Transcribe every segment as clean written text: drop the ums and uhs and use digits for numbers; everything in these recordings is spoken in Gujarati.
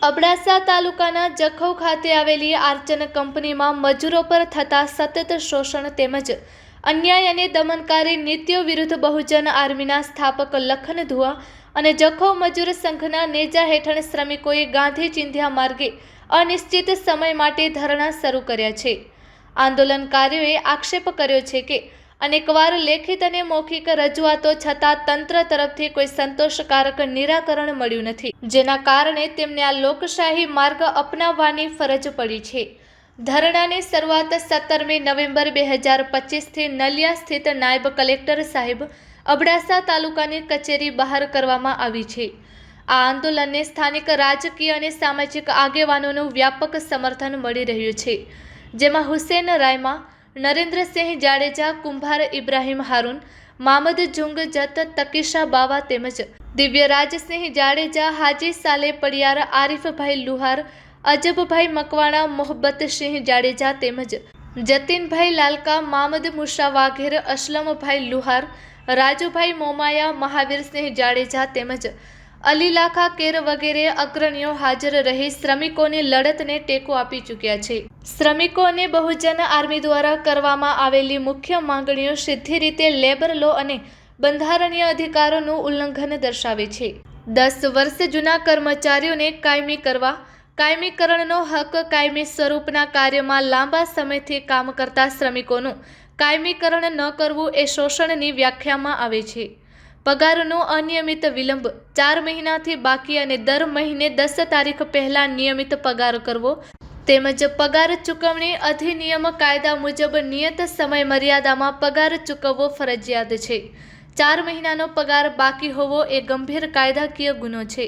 અબડાસા તાલુકાના જખૌ ખાતે આવેલી આર્ચન કંપનીમાં મજૂરો પર થતા સતત શોષણ તેમજ અન્યાય અને દમનકારી નીતિઓ વિરુદ્ધ બહુજન આર્મીના સ્થાપક લખન ધુઆ અને જખૌ મજૂર સંઘના નેજા હેઠળ શ્રમિકોએ ગાંધી ચિંધ્યા માર્ગે અનિશ્ચિત સમય માટે ધરણા શરૂ કર્યા છે। આંદોલનકારીઓએ આક્ષેપ કર્યો છે કે અનેકવાર લેખિત અને મૌખિક રજૂઆતો છતાં તંત્ર તરફથી કોઈ સંતોષકારક નિરાકરણ મળ્યું નથી, જેના કારણે તેમને આ લોકશાહી માર્ગ અપનાવવાની ફરજ પડી છે। ધરણાની શરૂઆત 17મી નવેમ્બર 2025થી નલિયા સ્થિત નાયબ કલેક્ટર સાહેબ અબડાસા તાલુકાની કચેરી બહાર કરવામાં આવી છે। આ આંદોલનને સ્થાનિક રાજકીય અને સામાજિક આગેવાનોનું વ્યાપક સમર્થન મળી રહ્યું છે, જેમાં હુસેન રાયમા, નરેન્દ્રસિંહ જાડેજા, કુંભાર ઇબ્રાહિમ હારૂન, મામદ જુંગ જત, તકીશા બાવા તેમજ દિવ્યરાજસિંહ જાડેજા, હાજી સાલે પડિયાર, આરીફભાઈ લુહાર, અજબભાઈ મકવાણા, મોહબ્બતસિંહ જાડેજા તેમજ જતીનભાઈ લાલકા, મામદ મુશા વાઘેર, અસલમભાઈ લુહાર, રાજુભાઈ મોમાયા, મહાવીરસિંહ જાડેજા તેમજ અલીલાખા કેર વગેરે અગ્રણીઓ હાજર રહી શ્રમિકોની લડતને ટેકો આપી ચૂક્યા છે। શ્રમિકો અને બહુજન આર્મી દ્વારા કરવામાં આવેલી મુખ્ય માંગણીઓ સીધી રીતે લેબર લો અને બંધારણીય અધિકારોનું ઉલ્લંઘન દર્શાવે છે। 10 વર્ષ જૂના કર્મચારીઓને કાયમી કરવા, કાયમીકરણનો હક, કાયમી સ્વરૂપના કાર્યમાં લાંબા સમયથી કામ કરતા શ્રમિકોનું કાયમીકરણ ન કરવું એ શોષણની વ્યાખ્યામાં આવે છે। પગારનો અનિયમિત વિલંબ, 4 મહિનાથી બાકી અને દર મહિને 10 તારીખ પહેલાં નિયમિત પગાર કરવો તેમજ પગાર ચૂકવણી અધિનિયમ કાયદા મુજબ નિયત સમય મર્યાદામાં પગાર ચૂકવવો ફરજિયાત છે। 4 મહિનાનો પગાર બાકી હોવો એ ગંભીર કાયદાકીય ગુનો છે।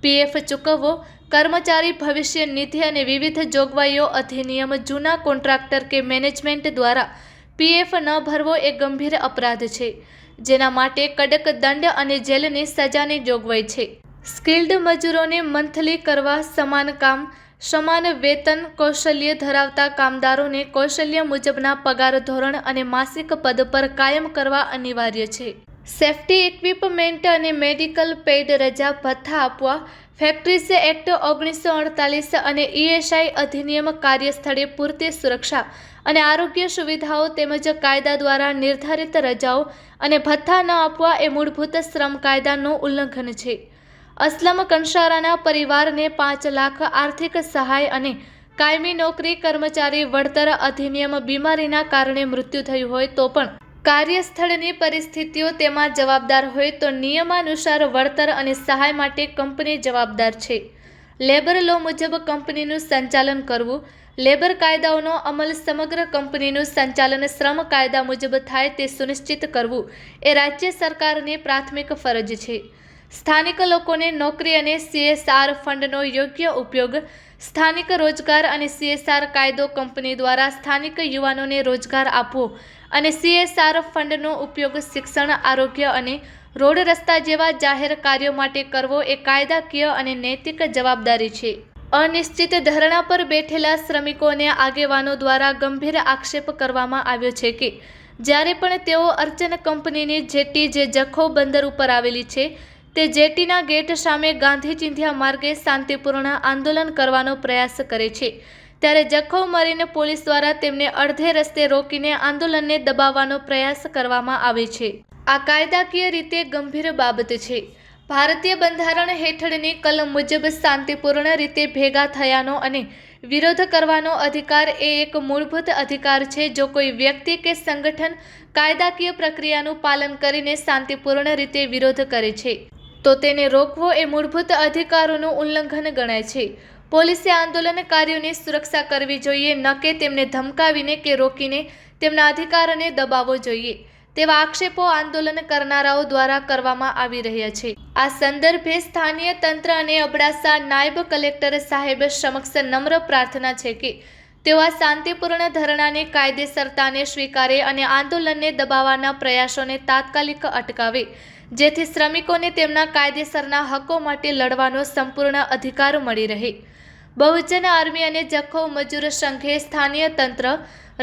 પીએફ ચૂકવવો, કર્મચારી ભવિષ્ય નિધિ અને વિવિધ જોગવાઈઓ અધિનિયમ, જૂના કોન્ટ્રાક્ટર કે મેનેજમેન્ટ દ્વારા પીએફ ન ભરવો એ ગંભીર અપરાધ છે, જેના માટે કડક દંડ અને જેલની સજાની જોગવાઈ છે। સ્કિલ્ડ મજૂરોને મંથલી કરવા, સમાન કામ સમાન વેતન, કૌશલ્ય ધરાવતા કામદારોને કૌશલ્ય મુજબના પગાર ધોરણ અને માસિક પદ પર કાયમ કરવા અનિવાર્ય છે। સેફ્ટી ઇક્વિપમેન્ટ અને મેડિકલ પેઇડ રજા ભથ્થા આપવા, ફેક્ટરીઝ એક્ટ 1948 અને ઈએસઆઈ અધિનિયમ, કાર્યસ્થળે પૂરતી સુરક્ષા અને આરોગ્ય સુવિધાઓ તેમજ કાયદા દ્વારા નિર્ધારિત રજાઓ અને ભથ્થા ન આપવા એ મૂળભૂત શ્રમ કાયદાનું ઉલ્લંઘન છે। અસલમ કંસારાના પરિવારને 5 લાખ આર્થિક સહાય અને કાયમી નોકરી, કર્મચારી વળતર અધિનિયમ, બીમારીના કારણે મૃત્યુ થયું હોય તો પણ કાર્યસ્થળની પરિસ્થિતિઓ તેમાં જવાબદાર હોય તો નિયમાનુસાર વળતર અને સહાય માટે કંપની જવાબદાર છે। લેબર લો મુજબ કંપનીનું સંચાલન કરવું, લેબર કાયદાઓનો અમલ સમગ્ર કંપનીનું સંચાલન શ્રમ કાયદા મુજબ થાય તે સુનિશ્ચિત કરવું એ રાજ્ય સરકારની પ્રાથમિક ફરજ છે। સ્થાનિક લોકોને નોકરી અને CSR ફંડનો યોગ્ય ઉપયોગ, સ્થાનિક રોજગાર અને CSR કાયદો, કંપની દ્વારા સ્થાનિક યુવાનોને રોજગાર આપવો અને CSR ફંડનો ઉપયોગ શિક્ષણ, આરોગ્ય અને રોડ રસ્તા જેવા જાહેર કાર્યો માટે કરવો એ કાયદાકીય અને નૈતિક જવાબદારી છે। અનિશ્ચિત ધરણા પર બેઠેલા શ્રમિકો અને આગેવાનો દ્વારા ગંભીર આક્ષેપ કરવામાં આવ્યો છે કે જ્યારે પણ તેઓ અર્ચન કંપનીની જેટી જે જખૌ બંદર ઉપર આવેલી છે તે જેટીના ગેટ સામે ગાંધી ચિંધ્યા માર્ગે શાંતિપૂર્ણ આંદોલન કરવાનો પ્રયાસ કરે છે, ત્યારે જખૌ મરીન પોલીસ દ્વારા તેમને અડધે રસ્તે રોકીને આંદોલનને દબાવવાનો પ્રયાસ કરવામાં આવે છે। આ કાયદાકીય રીતે ગંભીર બાબત છે। ભારતીય બંધારણ હેઠળની કલમ મુજબ શાંતિપૂર્ણ રીતે ભેગા થયાનો અને વિરોધ કરવાનો અધિકાર એ એક મૂળભૂત અધિકાર છે। જો કોઈ વ્યક્તિ કે સંગઠન કાયદાકીય પ્રક્રિયાનું પાલન કરીને શાંતિપૂર્ણ રીતે વિરોધ કરે છે તો તેને રોકવો એ મૂળભૂત અધિકારોનું ઉલ્લંઘન ગણાય છે। પોલીસે આંદોલનકારીઓની સુરક્ષા કરવી જોઈએ, ન કે તેમને ધમકાવીને કે રોકીને તેમના અધિકારને દબાવવો જોઈએ, તેવા આક્ષેપો આંદોલન કરનારાઓ દ્વારા કરવામાં આવી રહ્યા છે। આ સંદર્ભે સ્થાનીય તંત્ર અને અબડાસા નાયબ કલેક્ટર સાહેબ સમક્ષ નમ્ર પ્રાર્થના છે કે તેઓ આ શાંતિપૂર્ણ ધરણાની કાયદેસરતાને સ્વીકારે અને આંદોલનને દબાવવાના પ્રયાસોને તાત્કાલિક અટકાવે, જેથી શ્રમિકોને તેમના કાયદેસરના હકો માટે લડવાનો સંપૂર્ણ અધિકાર મળી રહે। બહુજન આર્મી અને જખૌ મજૂર સંઘે સ્થાનીય તંત્ર,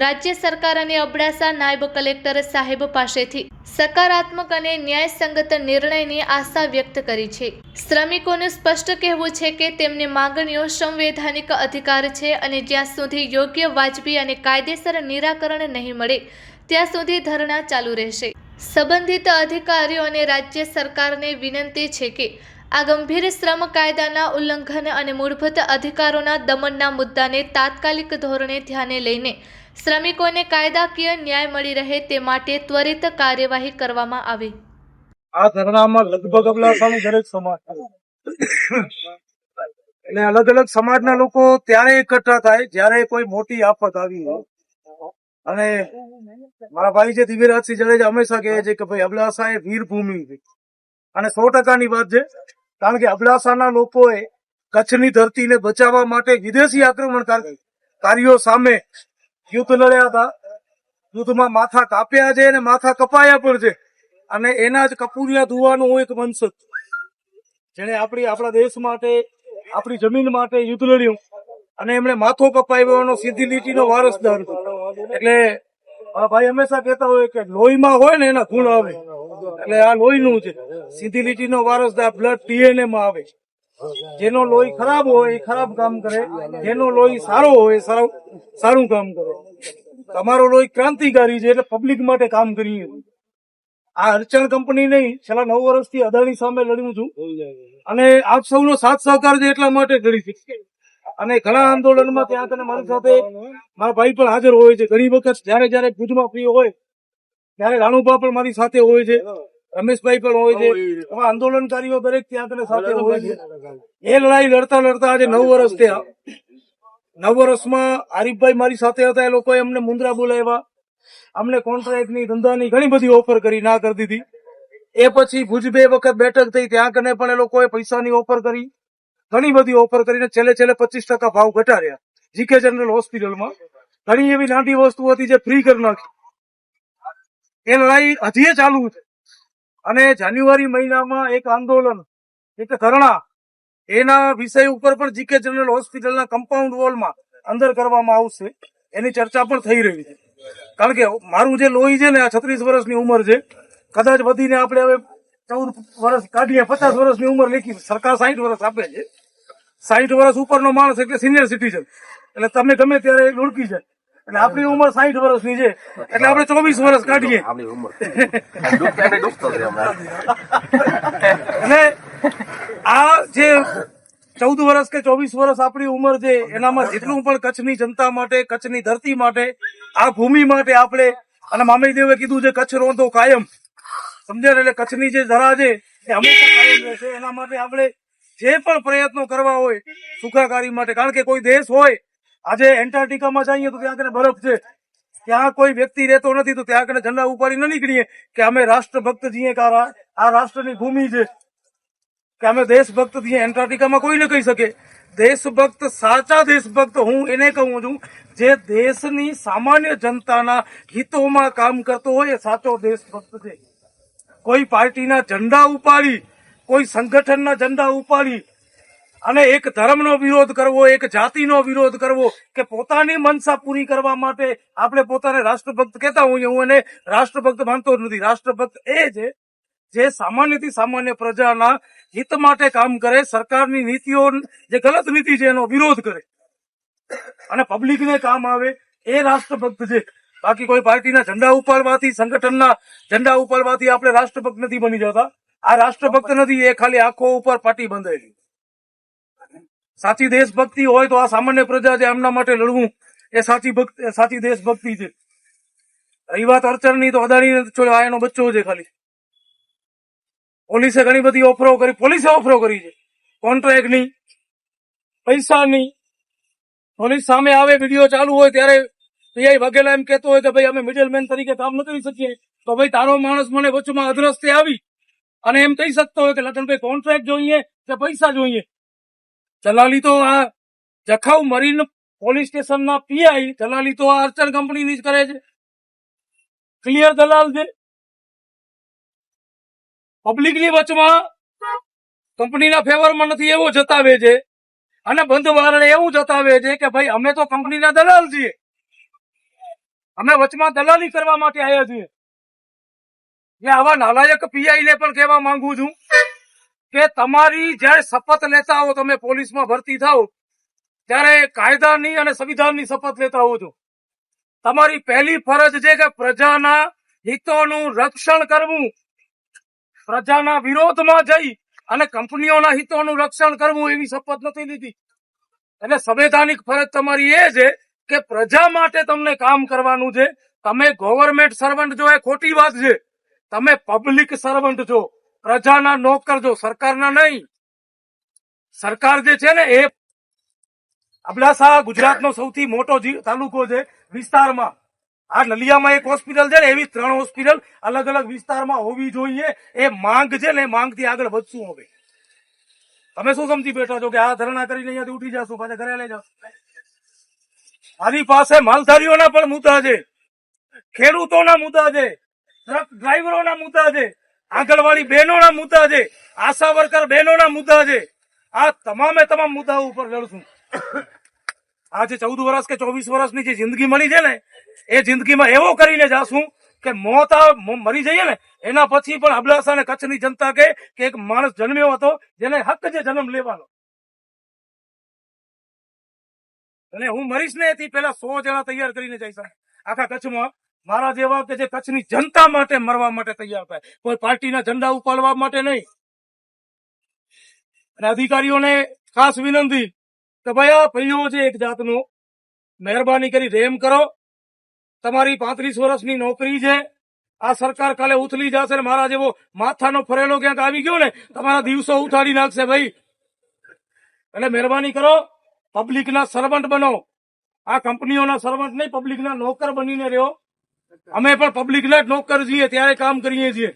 રાજ્ય સરકાર અને અબડાસા નાયબ કલેક્ટર સાહેબ પાસેથી સકારાત્મક અને ન્યાયસંગત નિર્ણયની આશા વ્યક્ત કરી છે. શ્રમિકોનું સ્પષ્ટ કહેવું છે કે તેમની માંગણીઓ સંવૈધાનિક અધિકાર છે અને જ્યાં સુધી યોગ્ય, વાજબી અને કાયદેસર નિરાકરણ નહીં મળે ત્યાં સુધી ધરણા ચાલુ રહેશે. સંબંધિત અધિકારીઓ અને રાજ્ય સરકારને વિનંતી છે કે આ ગંભીર શ્રમ કાયદાના ઉલ્લંઘન અને મૂળભૂત અધિકારોના દમનના મુદ્દાને તાત્કાલિક ધોરણે ધ્યાને લઈને શ્રમિકોને કાયદાકીય ન્યાય મળી રહે તે માટે ત્વરિત કાર્યવાહી કરવામાં આવે. આ ધરણામાં લગભગ અબડાસાનું દરેક સમાજ એટલે અલગ અલગ સમાજના લોકો ત્યારે એકઠા થાય જ્યારે કોઈ મોટી આફત આવી હોય. અને મારા ભાઈ છે દિવ્યરાજસિંહ જાડેજા હંમેશા કહે છે કે ભાઈ અબડાસા એ વીર ભૂમિ છે અને 100%ની વાત છે. કારણ કે અબડાસાના લોકોએ કચ્છની ધરતીને બચાવવા માટે વિદેશી આક્રમણકારીઓ સામે યુદ્ધ લડ્યા હતા. યુદ્ધમાં માથા કાપ્યા છે અને માથા કપાયા પણ છે. અને એના જ કપૂરિયા ધુવાનું હું એક વંશજ જેને આપણા દેશ માટે, આપણી જમીન માટે યુદ્ધ લડ્યું અને એમણે માથો કપાવ્યો, સીધી લીટીનો વારસદાર હતો. એટલે ભાઈ હંમેશા કહેતા હોય કે લોહીમાં હોય ને એના ગુણ આવે. એટલે આ લોહીનું છે, સીધી લીટીનો વારસદાર, બ્લડ DNA માં આવે. જેનો લોહી ખરાબ હોય એ ખરાબ કામ કરે, જેનો લોહી સારો હોય સારું કામ કરે. તમારો લોહી ક્રાંતિકારી છે એટલે પબ્લિક માટે કામ કરીએ. આ અર્ચણ કંપની નહીં, છેલ્લા 9 વર્ષથી અદાણી સામે લડ્યું છું અને આપ સૌનો સાથ સહકાર છે એટલા માટે લડી છે. અને ઘણા આંદોલનમાં ત્યાં કને મારી સાથે મારા ભાઈ પણ હાજર હોય છે. ઘણી વખત જયારે ભુજમાં ફ્રી હોય ત્યારે રાણુભા પણ મારી સાથે હોય છે, રમેશભાઈ પણ હોય છે. એવા આંદોલનકારીઓ દરેક ત્યાં કને સાથે હોય છે. એ લડાઈ લડતા આજે 9 વર્ષ થયા. 9 વર્ષમાં આરીફભાઈ મારી સાથે હતા. એ લોકોએ અમને મુંદ્રા બોલાવ્યા, અમને કોન્ટ્રાક્ટની, ધંધાની ઘણી બધી ઓફર કરી, ના કરી દીધી. એ પછી ભુજ 2 વખત બેઠક થઈ, ત્યાં કને પણ એ લોકોએ પૈસાની ઓફર કરી, ઘણી બધી ઓફર કરીને છેલ્લે 25% ભાવ ઘટાડ્યા જીકે જનરલ હોસ્પિટલમાં. ઘણી એવી નાની વસ્તુ હતી જે ફ્રી કરી નાખી. એ લડાઈ હજી ચાલુ છે. અને જાન્યુઆરી મહિનામાં એક આંદોલન, એક ધરણા એના વિષય ઉપર પણ જીકે જનરલ હોસ્પિટલના કમ્પાઉન્ડ વોલમાં અંદર કરવામાં આવશે. એની ચર્ચા પણ થઈ રહી છે. કારણ કે મારું જે લોહી છે ને, આ 36 વર્ષની ઉંમર છે, કદાચ વધીને આપણે હવે 14 વર્ષ કાઢીએ, 50 વર્ષની ઉંમર લેખી. સરકાર 60 વર્ષ આપે છે. 60 વર્ષ ઉપરનો માણસ એટલે સિનિયર સિટીઝન, એટલે તમે ગમે ત્યારે લુડકી જાય. એટલે આપણી ઉંમર 60 વર્ષની છે એટલે આપણે 24 વર્ષ કાઢીએ. અને આ જે 14 વર્ષ કે 24 વર્ષ આપણી ઉંમર છે, એનામાં જેટલું પણ કચ્છની જનતા માટે, કચ્છની ધરતી માટે, આ ભૂમિ માટે આપણે, અને મામઈદેવે કીધું છે કચ્છ રોંધો કાયમ, સમજ્યા? એટલે કચ્છની જે ધરા છે એ હંમેશા કાયમ રહેશે. એના માટે આપણે જે પણ પ્રયત્નો કરવા હોય સુખાકારી માટે, કારણ કે કોઈ દેશ હોય, આજે એન્ટાર્કટિકામાં જઈએ તો ત્યાં કને બરફ છે, ત્યાં કોઈ વ્યક્તિ રહેતો નથી, તો ત્યાં કને ઝંડા ઉપાડી ન નીકળીએ કે અમે રાષ્ટ્રભક્ત છીએ, કે આ રાષ્ટ્રની ભૂમિ છે, કે અમે દેશભક્ત છીએ. એન્ટાર્કટિકામાં કોઈ ન કહી શકે. દેશભક્ત, સાચા દેશભક્ત હું એને કહું છું જે દેશની સામાન્ય જનતાના હિતોમાં કામ કરતો હોય, એ સાચો દેશભક્ત છે. કોઈ પાર્ટીના ઝંડા ઉપાડી, કોઈ સંગઠનના ઝંડા ઉપાડી અને એક ધર્મનો વિરોધ કરવો, એક જાતિનો વિરોધ કરવો, કે પોતાની મનસા પૂરી કરવા માટે આપણે પોતાને રાષ્ટ્રભક્ત કહેતા હોઈએ. હું એને રાષ્ટ્રભક્ત માનતો જ નથી. રાષ્ટ્રભક્ત એ છે જે સામાન્યથી સામાન્ય પ્રજાના હિત માટે કામ કરે, સરકારની નીતિઓ, જે ગલત નીતિ છે એનો વિરોધ કરે અને પબ્લિકને કામ આવે, એ રાષ્ટ્રભક્ત છે. બાકી કોઈ પાર્ટીના ઝંડા ઉપાડવાથી, સંગઠનના ઝંડા ઉપાડવાથી આપણે રાષ્ટ્રભક્ત નથી બની જતા. આ રાષ્ટ્રભક્ત નથી, એ ખાલી આંખો ઉપર પાટી બંધાયેલી. સાચી દેશભક્તિ હોય તો આ સામાન્ય પ્રજા છે એમના માટે લડવું એ સાચી દેશભક્તિ છે. રહી વાત અડચણની, તો અદાણી એનો બચ્ચો છે ખાલી. પોલીસે ઘણી બધી ઓફરો કરી, છે કોન્ટ્રાક્ટની, પૈસાની. પોલીસ સામે આવે, વિડીયો ચાલુ હોય ત્યારે પીઆઈ વાઘેલા એમ કહેતો હોય કે ભાઈ અમે મિડલમેન તરીકે કામ ન કરી શકીએ, તો ભાઈ તારો માણસ મને વચમાં અધરસ્તે આવી અને એમ કહી શકતો હોય કે લખનભાઈ કોન્ટ્રાક્ટ જોઈએ કે પૈસા જોઈએ. દલાલી તો આ જખૌ મરીન પોલીસ સ્ટેશનના પીઆઈ દલાલી તો આ અર્ચણ કંપનીની જ કરે છે. ક્લિયર દલાલ છે. પબ્લિકની વચમાં કંપનીના ફેવરમાં નથી એવો જતાવે છે અને બંધ વારણે એવું જતાવે છે કે ભાઈ અમે તો કંપનીના દલાલ છીએ, અમે વચમાં દલાલી કરવા માટે આવ્યા છીએ. મેં આવા નાલાયક પીઆઈ ને પણ કહેવા માંગુ છું કે તમારી જયારે શપથ લેતા હો, તમે પોલીસમાં ભરતી થાઓ ત્યારે કાયદાની અને સંવિધાનની શપથ લેતા હો છો. તમારી પહેલી ફરજ છે કે પ્રજાના હિતોનું રક્ષણ કરવું, પ્રજાના વિરોધમાં જઈ અને કંપનીઓના હિતોનું રક્ષણ કરવું એવી શપથ નથી લીધી. એટલે સંવૈધાનિક ફરજ તમારી એ છે કે પ્રજા માટે તમને કામ કરવાનું છે. તમે ગવર્નમેન્ટ સર્વન્ટ છો એ ખોટી વાત છે. તમે પબ્લિક સર્વન્ટ છો, પ્રજાના નોકર છો, સરકારના નહીં. સરકાર જે છે ને એ અબડાસા ગુજરાતનો સૌથી મોટો તાલુકો છે વિસ્તારમાં. આ નલિયામાં એક હોસ્પિટલ છે ને, એવી 3 હોસ્પિટલ અલગ અલગ વિસ્તારમાં હોવી જોઈએ. એ માંગ છે ને, એ માંગથી આગળ વધશું. હવે તમે શું સમજી બેઠા છો કે આ ધરણા કરીને અહીંયાથી ઉઠી જશું, પાછા ઘરે લઈ જાવ? આની પાસે માલધારીઓના પણ મુદ્દા છે, ખેડૂતોના મુદ્દા છે, ટ્રક ડ્રાઈવરોના મુદ્દા છે, આંગણવાડી બહેનોના મુદ્દા છે, આશા વર્કર બહેનોના મુદ્દા છે. આ તમામે તમામ મુદ્દાઓ ઉપર લડશું. આ જે 14 વર્ષ કે 24 વર્ષની જે જિંદગી મળી છે ને, એ જિંદગીમાં એવો કરીને જાશું કે મરી જઈએ ને એના પછી પણ અબડાસા અને કચ્છની જનતા કે એક માણસ જન્મ્યો હતો જેને હક છે જન્મ લેવાનો. અને હું મરીશ ને એથી પહેલા 100 જણા તૈયાર કરીને જઈશ આખા કચ્છમાં, મારા જેવા કે જે કચ્છની જનતા માટે મરવા માટે તૈયાર થાય, કોઈ પાર્ટીના ઝંડા ઉપાડવા માટે નહીં. અને અધિકારીઓને ખાસ વિનંતી કે ભાઈ આ ભાઈઓ છે એક જાતનો, મહેરબાની કરી રેમ કરો. તમારી 35 વર્ષની નોકરી છે. આ સરકાર કાલે ઉથલી જશે ને મારા જેવો માથાનો ફરેલો ક્યાંક આવી ગયો ને તમારા દિવસો ઉથાડી નાખશે ભાઈ. એટલે મહેરબાની કરો, પબ્લિકના સર્વન્ટ બનો. આ કંપનીઓના સર્વન્ટ નહીં, પબ્લિકના નોકર બનીને રહ્યો. અમે પણ પબ્લિકના જ નોકર છીએ, ત્યારે કામ કરીએ છીએ.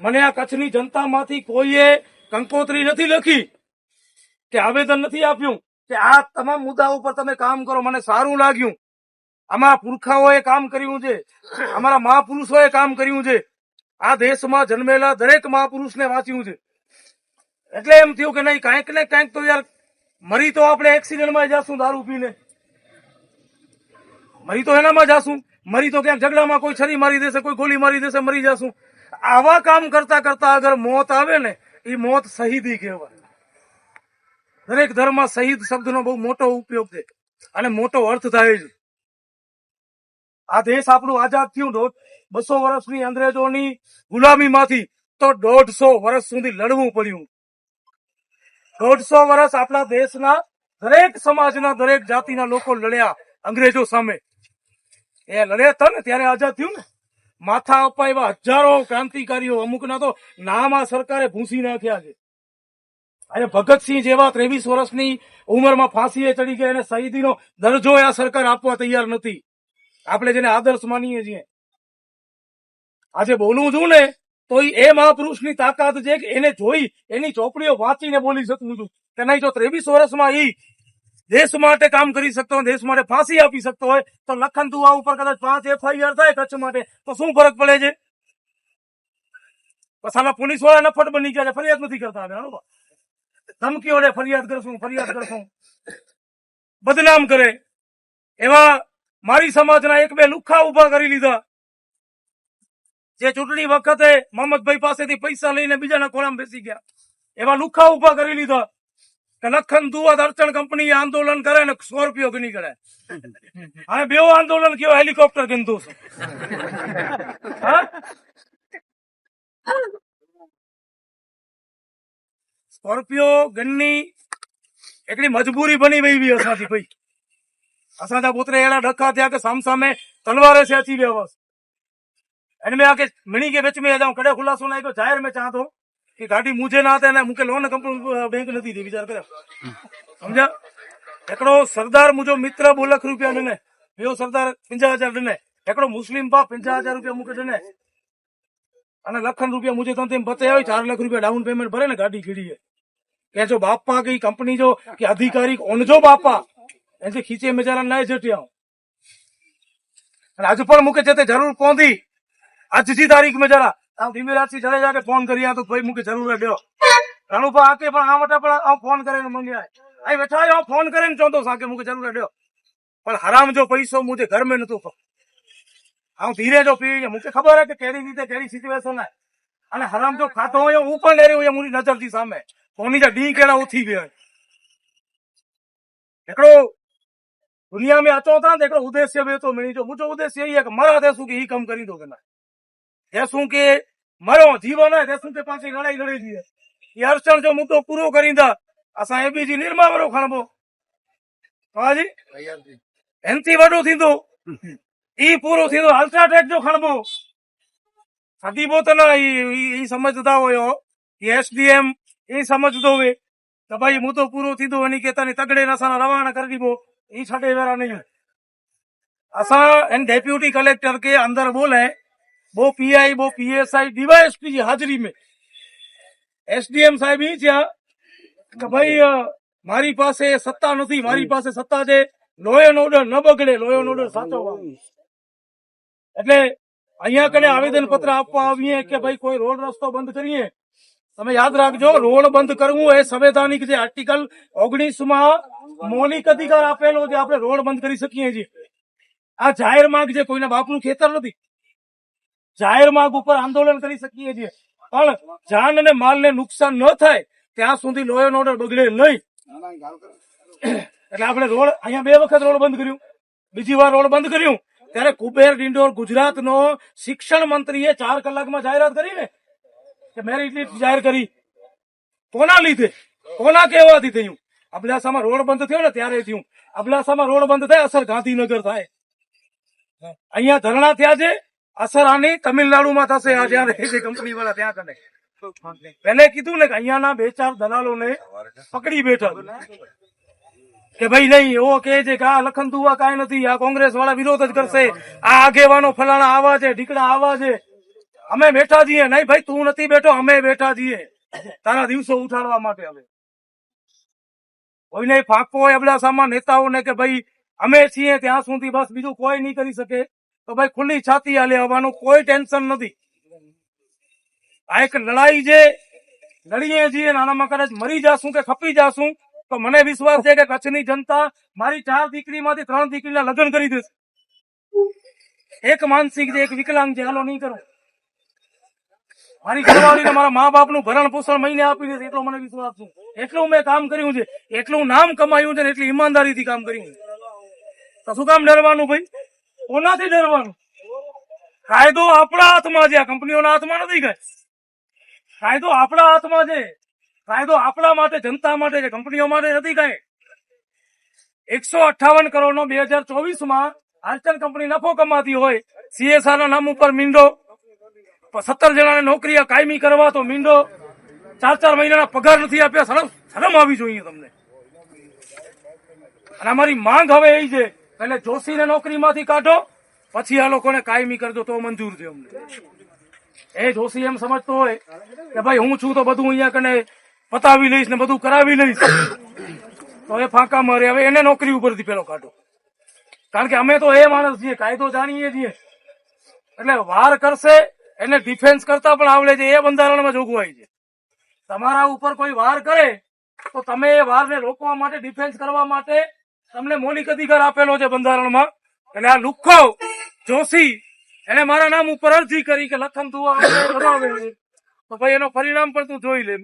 મને આ કચ્છની જનતામાંથી કોઈએ કંકોત્રી નથી લખી કે આવેદન નથી આપ્યું કે આ તમામ મુદ્દા ઉપર તમે કામ કરો. મને સારું લાગ્યું. અમારા પુરખાઓએ કામ કર્યું છે, અમારા મહાપુરુષોએ કામ કર્યું છે. આ દેશમાં જન્મેલા દરેક મહાપુરુષને વાંચ્યું છે. એટલે એમ થયું કે નહીં, કાંઈક ને કાંઈક તો યાર, મરી તો આપણે એક્સિડન્ટમાં જાશું દારૂ પીને, મરી તો એનામાં જાશું, મરી તો ક્યાંક ઝઘડામાં કોઈ છરી મારી દેશે, કોઈ ગોલી મારી દેશે, મરી જાશું. આવા કામ કરતા કરતા અગર મોત આવે ને, એ મોત શહીદી કહેવાય. દરેક ધર્મમાં શહીદ શબ્દનો બહુ મોટો ઉપયોગ છે અને મોટો અર્થ થાય છે. આ દેશ આપણું આઝાદ થયું 200 વર્ષની અંગ્રેજોની ગુલામીમાંથી તો 150 વર્ષ સુધી લડવું પડ્યું. 150 વર્ષ આપણા દેશના દરેક સમાજના દરેક જાતિના લોકો લડ્યા અંગ્રેજો સામે. એ લડ્યા હતા ને ત્યારે આઝાદ થયું ને. માથા અપાવ્યા હજારો ક્રાંતિકારીઓ, અમુકના તો નામ આ સરકારે ભૂંસી નાખ્યા છે. અને ભગતસિંહ જેવા 23 વર્ષની ઉંમરમાં ફાંસીએ ચડી ગયા, એને શહીદીનો દરજ્જો આ સરકાર આપવા તૈયાર નથી. આપણે જેને આદર્શ માનીએ છીએ, આજે બોલું છું ને તો એ મહાપુરુષની તાકાત છે કે એને જોઈ, એની ચોપડીઓ વાંચીને બોલી શકું છું કે નહીં. જો 23 વર્ષમાં એ દેશ માટે કામ કરી શકતો હોય, દેશ માટે ફાંસી આપી શકતો હોય, તો લખન દુઆ ઉપર કદાચ 5 FIR થાય કચ્છ માટે તો શું ફરક પડે છે? પછાના પોલીસ વાળા નફટ બની ગયા છે, ફરિયાદ નથી કરતા. ધમકીઓ લે, ફરિયાદ કરશું, બદનામ કરે. એવા મારી સમાજના 1-2 લુખ્ખા ઉભા કરી લીધા, જે ચૂંટણી વખતે મોહમ્મદભાઈ પાસેથી પૈસા લઈને બીજાના ખોળામાં બેસી ગયા. એવા લુખ્ખા ઉભા કરી લીધા કે લખન દુઆ અડચણ કંપની આંદોલન કરે ને સ્કોર્પિયો ગણી કરે. હવે બે આંદોલન કયો, હેલિકોપ્ટર ગણતું છે. સ્કોર્પિયો ગણની એકડી મજબૂરી બની વही असांजी भाई. असांजा पुत्र अहिड़ा डखा थिया कि सामसामे तलवारे से अची विया हुअसि. इनमें आके मिणी के विच में जाऊं कड़े खुलासो ना जाहिर में चाह तो कि गाड़ी मुझे ना आते मूंखे लोन कंपनी बैंक नहीं थी विचार कर समझा. हिकिड़ो सरदार मुंहिंजो मित्र 2 लाख रुपया ॾिने, ॿियो सरदार 50,000 ॾिने, हिकिड़ो मुस्लिम भाउ 50,000 रुपया मूंखे ॾिने અને લખન રૂપિયા મુझे તને બતાવ્યા હોય 4 लाख रुपया डाउन पेमेंट भरे ने गाड़ी खड़ी है કે જો બાપા की कंपनी जो कि अधिकारी ओनजो बापा ऐसे खींचे में जरा नए जटिया आज पर मुझे जते जरूर पहुंची आज जी तारीख में जरा दिव्यराज सिंह जडेजा के फोन करिया तो भाई मुझे जरूर है ॾियो रणुभा आके पण आ वटा पण फोन करे मंग्या અહીં બેઠા आयो फोन करे ने चवंदो असांखे मूंखे ज़रूरु ॾियो पर हराम जो पैसो मुंहिंजे घर में नथो ऐं धीरे जो पी मूंखे ख़बर आहे कि कहिड़ी रीते कहिड़ी सिचुएशन आहे અને હરામ જો ખાતો હોય હું પણ લઈ રહ્યો હોય મુરી નજર થી સામે કોની જા ડી કેડા ઉઠી ગયો हिकिड़ो दुनिया में अचो था हिकिड़ो उद्देश्य बि थो मिली जो मुंहिंजो उद्देश्य इहो आहे कि मरा तेसूं की ही कमु करींदो कि न तेसूं के मरो जीवन आहे तेसूं के पासे लड़ाई लड़ी थी इहा अड़चण जो मुद्दो पूरो करींदा असां एबीजी निर्मा वारो खणबो हा जी एनथी वॾो थींदो ई पूरो थींदो अल्ट्राटेक जो खणबो सदीबो त न ई समझदा हुयो कि एसडीएम ई समझदो हुए त भाई मुद्दो पूरो थींदो वञी के तने तगड़े न असां रवाना करे ॾिबो ई छॾे वारा नहीं असां इन डेप्यूटी कलेक्टर के अंदर बोले वो पीआई वो पीएसआई डीवाईएसपी जी हाजिरी में एसडीएम साहब ई थिया कि भाई मारी पासे सत्ता નથી મારી પાસે સત્તા છે લો એન્ડ ઓર્ડર ન બગડે લો એન્ડ ઓર્ડર સાચવવા એટલે અહીંયા કને આવેદન પત્ર આપવા આવીએ કે ભાઈ કોઈ રોડ રસ્તો બંધ કરીએ તમે યાદ રાખજો રોડ બંધ કરવું એ સંવૈધાનિક જે આર્ટિકલ 19 માં મૌલિક અધિકાર આપેલો જે આપણે રોડ બંધ કરી શકીએ છીએ આ જાહેર માર્ગ જે કોઈના બાપનું ખેતર નથી જાહેર માર્ગ ઉપર આંદોલન કરી શકીએ છીએ પણ જાન અને માલને નુકસાન ન થાય ત્યાં સુધી લો એન્ડ ઓર્ડર બગડે નહીં એટલે આપણે રોડ અહીંયા 2 વખત રોડ બંધ કર્યું બીજી વાર રોડ બંધ કર્યું ત્યારે કુબેર ડિંડોર ગુજરાતનો શિક્ષણ મંત્રીએ 4 કલાકમાં જાહેરાત કરી ને કે મેરિટ લિસ્ટ જાહેર કરી કોના લીધે કોના કહેવાથી થયું અબડાસામાં રોડ બંધ થયો ને ત્યારે થયું અબડાસામાં રોડ બંધ થાય અસર ગાંધીનગર થાય અહીંયા ધરણા થયા છે અસર આની તમિલનાડુમાં થશે આ જ્યારે જે કંપની વાળા ત્યાં કરે પહેલે કીધું ને કે અહીંયાના 2-4 દલાલોને પકડી બેઠા કે ભાઈ નહીં એવો કહે છે કે આ લખન દુવા કાંઈ નથી આ કોંગ્રેસ વાળા વિરોધ જ કરશે આ આગેવાનો ફલાણા આવા છે ઢીકડા આવા છે અમે બેઠા છીએ નહીં ભાઈ તું નથી બેઠો અમે બેઠા છીએ તારા દિવસો ઉઠાડવા માટે હવે કોઈને ફાંકવો હોય અબડાસામાં નેતાઓને કે ભાઈ અમે છીએ ત્યાં સુધી બસ બીજું કોઈ નહીં કરી શકે તો ભાઈ ખુલ્લી છાતી હાલે આવવાનું કોઈ ટેન્શન નથી આ એક લડાઈ જે લડીએ છીએ આનામાં કદાચ મરી જાશું કે ખપી જાશું તો મને વિશ્વાસ છે કે કચ્છની જનતા મારી 4 દીકરીમાંથી 3 દીકરીના લગ્ન કરી દેશે એક માનસિક છે એક વિકલાંગ છે હાલો નહીં કરો મારી ઘરવાળીને મારા મા બાપનું ભરણ પોષણ મહિને આપી દેશે એટલો મને વિશ્વાસ છે એટલું મેં કામ કર્યું છે એટલું નામ કમાયું છે ને એટલી ઈમાનદારીથી કામ કર્યું છે તો શું કામ ડરવાનું ભાઈ કોનાથી ડરવાનું કાયદો આપણા હાથમાં છે આ કંપનીઓના હાથમાં નથી ગઈ કાયદો આપણા હાથમાં છે કાયદો આપણા માટે જનતા માટે છે કંપનીઓ માટે નથી કાંઈ 158 કરોડનો 2024માં આર્ચન કંપની નફો કમાતી હોય સીએસઆર ના નામ ઉપર મીંડો 17 જણાને નોકરી કાયમી કરવા તો મીંડો 4 મહિનાના પગાર નથી આપ્યા શરમ આવી જોઈએ તમને અને અમારી માંગ હવે એ છે એટલે જોશીને નોકરીમાંથી કાઢો પછી આ લોકોને કાયમી કરજો તો મંજૂર છે અમને એ જોશી એમ સમજતો હોય કે ભાઈ હું છું તો બધું અહીંયા કને પતાવી લઈશ ને બધું કરાવી લઈશ તો એ ફાંકા મારે હવે એને નોકરી ઉપરથી પેલો કાઢો કારણ કે અમે તો એ માણસ છીએ કાયદો જાણીએ છીએ એટલે વાર કરશે એને ડિફેન્સ કરતા પણ આવડે છે એ બંધારણમાં જોગવાઈ છે તમારા ઉપર કોઈ વાર કરે તો તમે એ વારને રોકવા માટે ડિફેન્સ કરવા માટે તમને મૌલિક અધિકાર આપેલો છે બંધારણમાં એટલે આ લુખ્ખો જોશી એને મારા નામ ઉપર અરજી કરી કે લખન દુઆ દબાવે તો ભાઈ એનો પરિણામ પણ તું જોઈ લે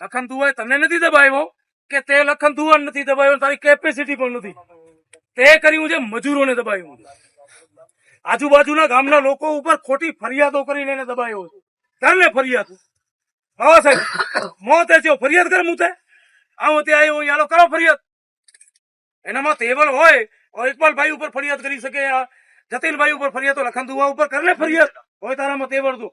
લખન દુઆએ તને નથી દબાવ્યો કે તે લખન દુઆ નથી દબાવ્યો તારી કેપેસિટી પણ નથી તે કર્યું છે મજૂરોને દબાવ્યું આજુબાજુના ગામના લોકો ઉપર ખોટી ફરિયાદો કરીને એને દબાયો કરને ફરિયાદ બાબા સાહેબ મોતે છે ફરિયાદ કર મુતે આવો તે આવ્યો યાલો કરો ફરિયાદ એનામાં તેવલ હોય ઇકબાલભાઈ ઉપર ફરિયાદ કરી શકે જતીનભાઈ ઉપર ફરિયાદ તો લખન દુઆ ઉપર કરને ફરિયાદ હોય તારામાં તેવલ તો